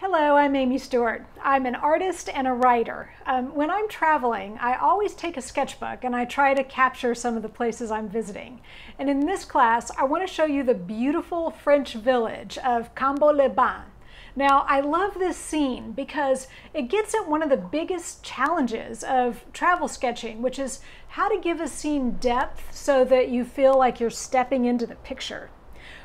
Hello, I'm Amy Stewart. I'm an artist and a writer. When I'm traveling, I always take a sketchbook and I try to capture some of the places I'm visiting. And in this class, I want to show you the beautiful French village of Cambos-Les-Bains. Now, I love this scene because it gets at one of the biggest challenges of travel sketching, which is how to give a scene depth so that you feel like you're stepping into the picture.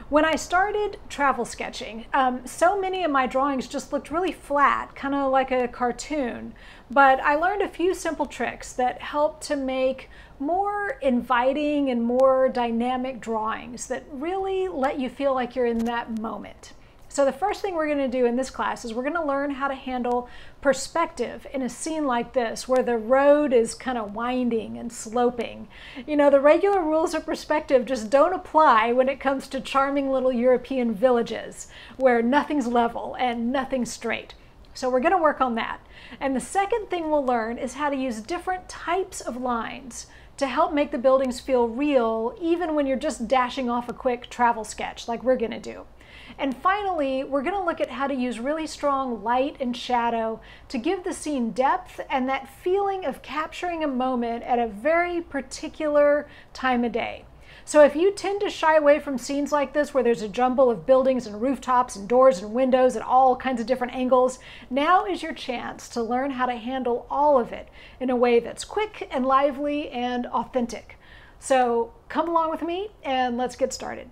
When I started travel sketching, so many of my drawings just looked really flat, kind of like a cartoon. But I learned a few simple tricks that helped to make more inviting and more dynamic drawings that really let you feel like you're in that moment. So the first thing we're going to do in this class is we're going to learn how to handle perspective in a scene like this where the road is kind of winding and sloping. You know, the regular rules of perspective just don't apply when it comes to charming little European villages where nothing's level and nothing's straight. So we're going to work on that. And the second thing we'll learn is how to use different types of lines to help make the buildings feel real even when you're just dashing off a quick travel sketch like we're going to do. And finally, we're going to look at how to use really strong light and shadow to give the scene depth and that feeling of capturing a moment at a very particular time of day. So if you tend to shy away from scenes like this where there's a jumble of buildings and rooftops and doors and windows at all kinds of different angles, now is your chance to learn how to handle all of it in a way that's quick and lively and authentic. So come along with me and let's get started.